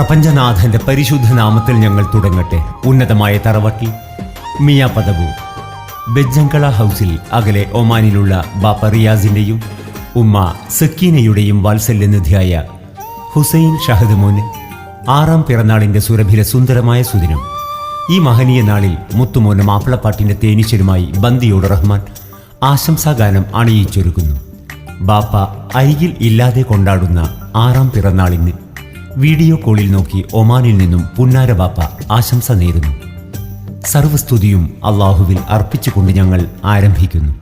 പ്രപഞ്ചനാഥന്റെ പരിശുദ്ധ നാമത്തിൽ ഞങ്ങൾ തുടങ്ങട്ടെ. ഉന്നതമായ തറവട്ടിൽ മിയ പദവു ബെജ്ജങ്കള ഹൗസിൽ അകലെ ഒമാനിലുള്ള ബാപ്പ റിയാസിന്റെയും ഉമ്മ സക്കീനയുടെയും വാത്സല്യനിധിയായ ഹുസൈൻ ഷഹദ് മോന് 6ാം പിറന്നാളിന്റെ സുരഭില സുന്ദരമായ സുദിനം. ഈ മഹനീയ നാളിൽ മുത്തുമോന് മാപ്പിളപ്പാട്ടിന്റെ തേനീച്ചലുമായി ബന്ദിയോട് റഹ്മാൻ ആശംസാഗാനം അണിയിച്ചൊരുക്കുന്നു. ബാപ്പ അരികിൽ ഇല്ലാതെ കൊണ്ടാടുന്ന 6ാം പിറന്നാളിന് വീഡിയോ കോളിൽ നോക്കി ഒമാനിൽ നിന്നും പുന്നാര ബാപ്പ ആശംസ നേരുന്നു. സർവസ്തുതിയും അള്ളാഹുവിൽ അർപ്പിച്ചുകൊണ്ട് ഞങ്ങൾ ആരംഭിക്കുന്നു.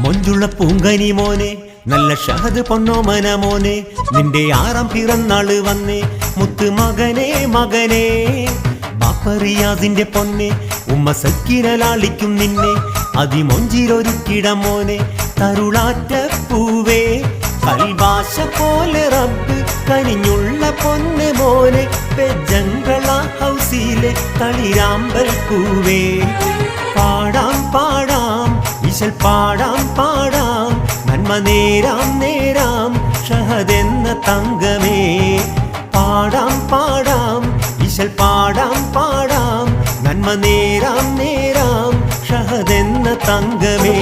മൊഞ്ചുള്ള പൂങ്കനി മോനെ, നല്ല ഷഹദ് പൊന്നോമന മോനെ, നിന്റെ 6ാം പിറന്നാള് വന്നേ മുത്ത് മകനെ മകനെ. ബാപ്പ റിയാസിന്റെ പൊന്നെ, ഉമ്മ സക്കീനലാളിക്കും നിന്നെ, അതിമൊഞ്ചിലൊരുക്കിട മോനെ, തരുളാറ്റ പൂവേ, കൽഭാഷ പോലെ റബ്ബ് കനിഞ്ഞുള്ള പൊന്നെ മോനെ, ബെജ്ജങ്കള ഹൗസിലെ കളിരാമ്പൽ പൂവേ. പാടാം പാടാം ഇശൽ പാടാം പാടാം, നന്മ നേരാം നേരാം ഷഹദെന്ന തങ്കമേ. പാടാം പാടാം ഇശൽ പാടാം പാടാം, നന്മ നേരാം നേരാം ഷഹദെന്ന തങ്കമേ.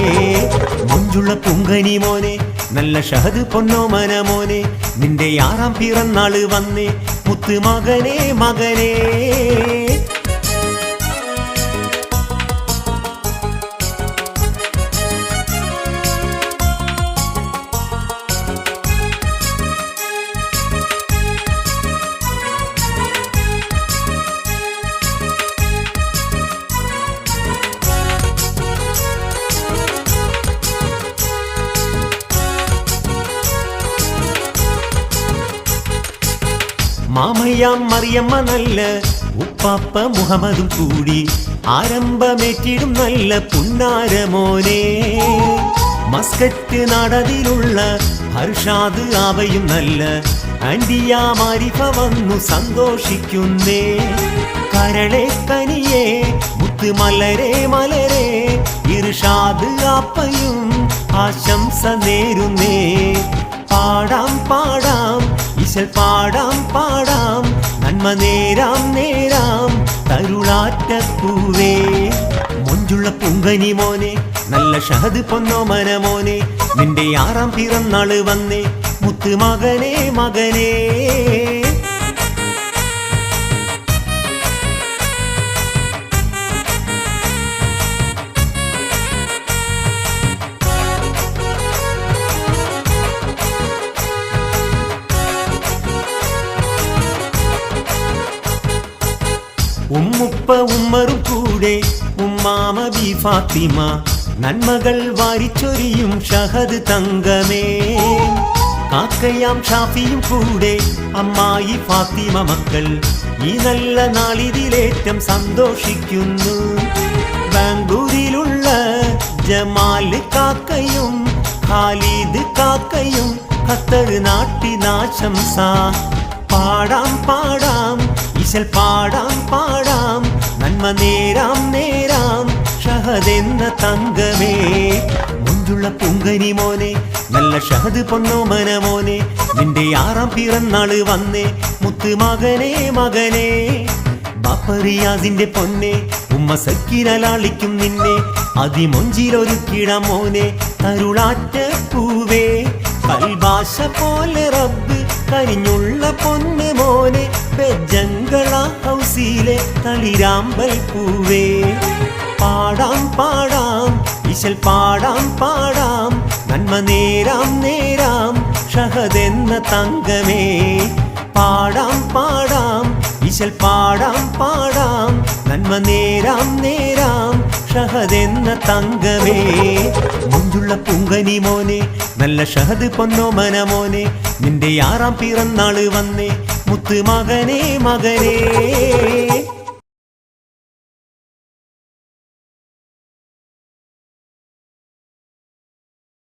മൊഞ്ചുള്ള പുങ്കനി മോനെ, നല്ല ഷഹദ് പൊന്നോമന മോനെ, നിന്റെ 6ാം പിറന്നാള് വന്നേ മുത്ത് മകനെ മകനെ. മാമയ്യാം മറിയമ്മ നല്ല ഉപ്പാപ്പ മുഹമ്മദും കൂടി ആരംഭമേറ്റിടും നല്ല പുന്നാരമോനെ. മസ്കറ്റ് നാടതിലുള്ള ഹർഷാദ് ആവയും നല്ല ആൻഡിയ മാരിഫ വന്നു സന്തോഷിക്കുന്നേ. കരളെ കനിയേ മുത്ത് മലരെ മലരെ, ഇർഷാദ് ആപ്പയും ആശംസ നേരുന്നേ. പാടാം പാടാം ഇശൽ പാടാം പാടാം, നന്മ നേരാം നേരാം തരുളാറ്റ പൂവേ. മൊഞ്ചുള്ള പുങ്കനി മോനെ, നല്ല ഷഹദ് പൊന്നോമന മോനെ, നിന്റെ 6ാം പിറന്നാള് വന്നേ മുത്ത് മകനെ മകനെ. ഉമ്മുപ്പ ഉമ്മറും കൂടെ ഉമ്മാമ ബി ഫാത്തിമ, നന്മകൾ വാരിച്ചൊരിയും ഷഹദ് തങ്കമേ. കാക്കയാം ഷാഫിയും കൂടെ അമ്മായി ഫാത്തിമ മക്കൾ, ഈ നല്ല നാളിതിലേറ്റം സന്തോഷിക്കുന്നു. ബാംഗ്ലൂരിലുള്ള ജമാൽ കാക്കയും ഖാലിദ് കാക്കയും ഖത്തർ നാട്ടിനാശംസ. പാടാം പാടാം ഇശൽ പാടാം പാടാം, നന്മ നേരാം നേരാം ഷഹദെന്ന തങ്കമേ. മുഞ്ചുള്ള പുങ്കനി മോനെ, നല്ല ഷഹദ് പൊന്നോമന മോനെ, നിന്റെ 6ാം പിറന്നാള് വന്നേ മുത്ത് മകനെ മകനെ. ബാപ്പ റിയാസിന്റെ പൊന്നെ, ഉമ്മ സക്കീനലാളിക്കും നിന്നെ, അതിമൊഞ്ചിലൊരുക്കിട മോനെ, തരുളാറ്റ പൂവേ. കൽഭാഷ പോലെ റബ്ബ് കനിഞ്ഞുള്ള പൊന്ന് മോനെ, ബെജ്ജങ്കള ഹൗസിലെ കളിരാമ്പൽ പൂവേ. പാടാം പാടാം ഇശൽ പാടാം പാടാം, നന്മ നേരാം നേരാം ഷഹദെന്ന തങ്കമേ. പാടാം പാടാം ഇശൽ പാടാം പാടാം, നന്മ നേരാം നേരാം ഷഹദെന്ന തങ്കമേ. മുഞ്ചുള്ള പുങ്കനി മോനെ, നല്ല ഷഹദ് പൊന്നോമന മോനെ, നിന്റെ 6ാം പിറന്നാള് വന്നേ മുത്ത് മകനേ മകനേ